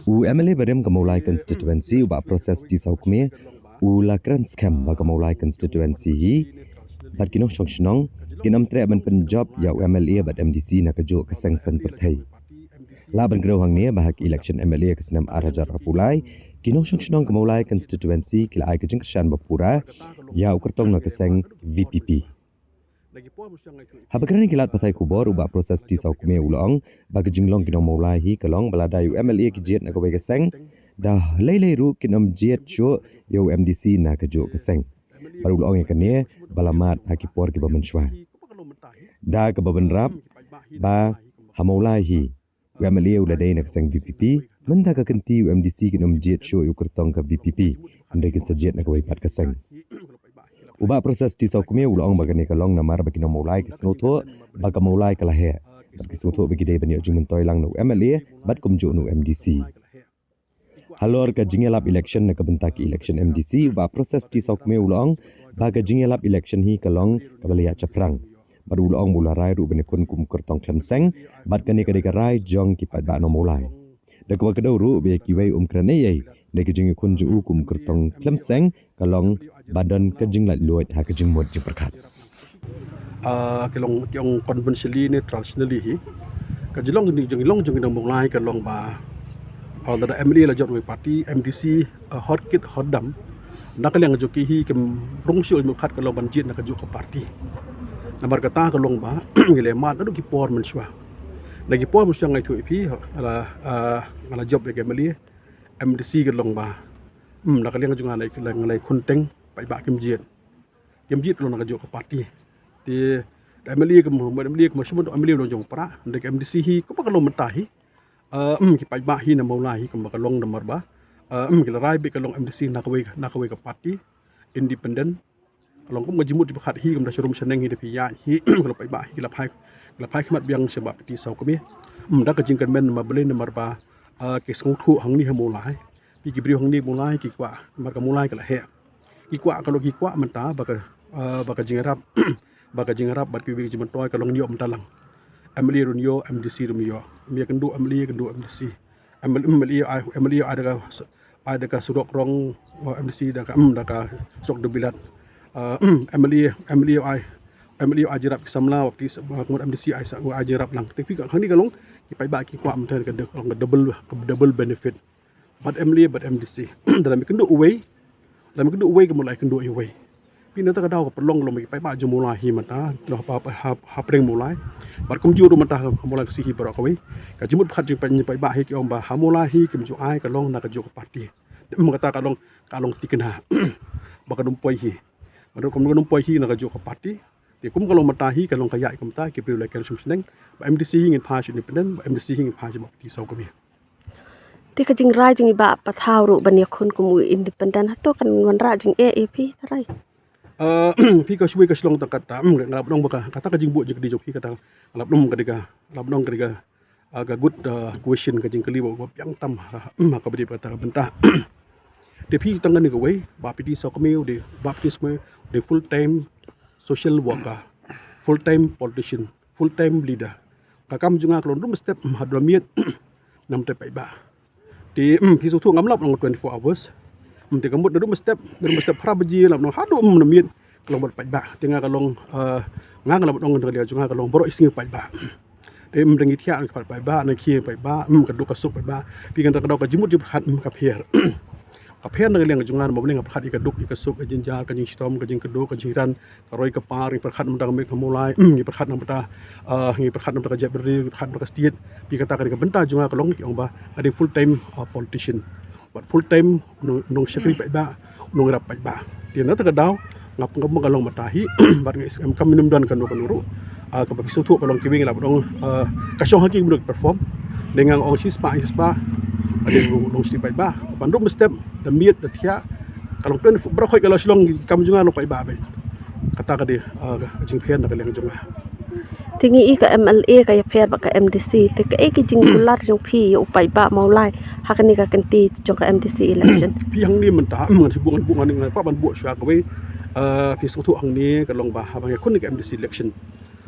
MLA barem kamulai constituency uba proses di saukme lakran scam ba kamulai constituency hi bat kinong shongshong kinam tre ban penjob ya MLA bat MDC na kajo kasangsan perthai laban gro hang ne bahak election MLA kasnam arajar apulai kinong shongshong kamulai constituency kila ai kajing kshan bapura ya ukertong na kasang VPP Habakran kilat patai kubor ubah proses di saukme ulong bagi jinglong kinong maulai hi kalong balada MLA kijet na kawai keseng dah lei ru kinom jet show yo MDC na kajo keseng baru ulong yakane balamat hakipor ki bamenshwa da ke babenrap ba hamaulai hi MLA uladai na keseng VPP menta ka kenti MDC kinom jet show yo kertong ka VPP andai kin sajet na kawai pat keseng Ubah proses di saukme ulong bagani kalong namar bagi nom mulai kisnoto baga mulai kalahe bat kisnoto bagi dei bani jumun toilang no MLA bat kumju no MDC Halor ka jingelap election na kabentaki election MDC ubah proses di saukme ulong baga jingelap election hi kalong kabalia caprang baru ulong mularai ru bani kun kum kertong klemseng bat kani kadai karai jong kipat ba no mulai dak wa kedau ru be kiwai krane ye dak jingi kun ju kum kertong klemseng kalong badan kejing lat luat ha kejing mod je perkat kelong yang conventionally ni traditionally hi kajilong ni jengilong jeng dang mulai kelong ba ada MLA la jot party MDC hot kit hot dam nak yang joki hi kem rong syul mu khat kelong banjit nak jo ka party namar kata kelong ba ngile mat adu ki por men shwa lagi por mu syang ai thu pi ala job ke MLA MDC kelong ba nak yang junga lai kunteng pai ba kemjiet lo nak jo ka party ti MLA ke semua MLA lo jong pra ndek MDC hi ko pa kalong mentahi ki pai ba hi na maulai hi ko makalong namar ba ki rai be kalong MDC nak we ka party independent kalong ko majimut di khat hi kam da shrum seneng hi de pi ya hi kalau pai ba hi la phai khmat biang sebab ti sau ko mi da ka jingkan men ma belen namar ba ke song thu hang ni ha maulai pi ki bri hang ni maulai ki kwa mar ka maulai ka la he Ikwa kalau ikwa mentah baka jingarap bat pibi jiman toy kalau nyo mentalang MLA runyo MDC runyo mi kendu MLA MDC MLA ada ka surok rong MDC da ka sok debilat MLA ajirap samla waktu kemudian MDC ai ajirap lang tapi kan ni kalau ipai ba ki kwa mentan ka double benefit bat MLA bat MDC dalam kendu away dalam kedua away ke mulai kedua away. Pina tak ada perlong lo magi pai ba je mulai hi mata lo ha preng mulai. Bar kum juru mata mulai ke sihi barak away. Ka jimut khat je pai ba hi ki om ba ha mulai hi ke ju ai ka long na ka ju ka party. Dem kata kalong tikena. Ba ka dum poi hi. Baru kum dum poi hi na ka ju ka party. Ti kum kalong mata hi kalong kaya kum ta ki pri like sum seneng. Ba MDC hi ngin phas independent ba MDC hi ngin phas ba ti sau ko mi. Ti ka jing rai jing ba pathau ru bani khun kum independent to kan wan ra jing AAP tarai pi ka shui ka slong ta kata ngalap dong baka kata ka jing bu je di joki kata ngalap dong kadika aga good question ka jing kali bo yang tam ka bedi kata bentah de pi tangan ni ko wei ba pi di so kmeu de baptism de full time social worker full time politician full time leader kakam junga klon dum step hadramiet nam te pai ba ti pi su thu ngam lap 24 hours ti kamut dum step prabaji lap no hadu namit kalau ber pai ba tinga kalong ngang lap dong ngali junga kalong boro ising pai ba te mrengi thia an pai ba na khie pai ba ka du ka sup pai ba pi kan ka do ka jimut jip khat ka pher ka pher na ngali junga mo bling ka khat ka duk ka sup ka jinjar ka jing stom ka jing ka du ka jiran ka roi ka par per khat mendang me mulai ngi per khat nam ta ngi per khat nam ta jeb ri khat ka stiet pi ka ta ka benta junga kalong ki ong ba ade full time politician but full time nong sekri pai ba nong rap pai ba ti na ta ka daw ngap ngam kalong matahi bat ngi kam minum dan kan ru ka ba pisu thu kalong kiwing la dong ka shong haking muduk perform dengan ong spa ada nong sti pai ba panduk step the meet the thia kalong pen bro khoi kalau silong kam junga no pai ba be kata ka de jing phen na ka leng junga tingi i ka MLA ka ya pher ba ka MDC te ka ki jing kular jong phi upai ba maulai hakani ka kanti jong ka MDC election pi hang ni man ta man si bungan ni pa ban bu swa ka we pi su thu hang ni ka long ba ha ba kun ni ka MDC election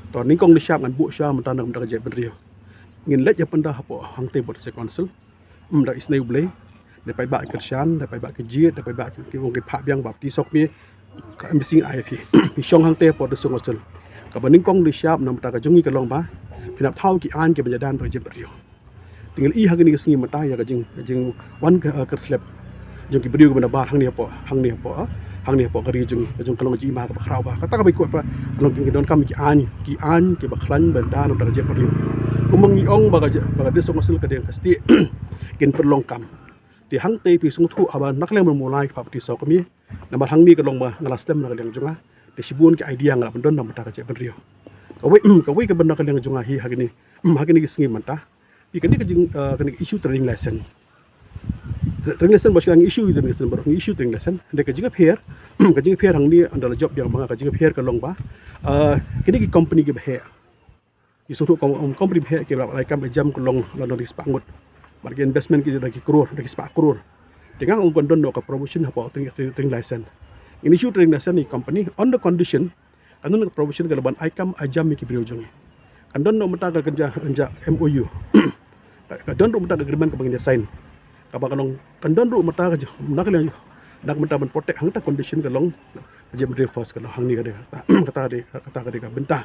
to ni kong ni sha man bu swa man ta nam da je ben rio ngin let ya panda ha po hang te bot se council dak isnai blai da pai ba kershan da pai ba kejiet da pai ba ke wong ke pha biang bap ti sok mi ka embassy ai phi pi shong hang te por de song osel ka baning kong di siap nam ta ka jungi ka long ba pinap thau ki an ke banjadan per jep rio tinggal i hagini ka singi mata ya ka jing wan ka slep jung ki beriu ka bana bar hang ni po ka ri jung kalong ji ma ka khrau ba ka ta ka bai ko pa kalong ki don kam ki an ki ba khlan ban da nam ta ka jep rio kumang i ong ba ka de song osel ka de ka sti kin per long kam ti hang te pi sung thu aba nak leng mo lai phap ti so ka mi na ba hang ni ka long ba ngala stem na ka leng junga te sibun ki idea ngala don nam ta ka jep rio ka wei ka bana ka leng junga hi hagini ki singi mata ikani ka jing kani issue training lesson bos yang issue training lesson baru issue training lesson de ka jinga pher hang ni andal job yang mga ka jinga pher ka long ba kini ki company ki bhe isu tu company bhe ki lai kam jam ka long la ris pangut marke investment ki da ki crore da ki spa crore dengan ungkon don ka promotion apa training lesson ini issue training lesson ni company on the condition anun ka promotion ka laban aikam ajam ki briojong andon no mata ka kerja MOU kadon ru mata agreement ka bangin sign ka ba kalong kadon ru mata ka nak lang nak mata ban protect hang ta condition ka long je mari first ka hang ni ka de kata ka benta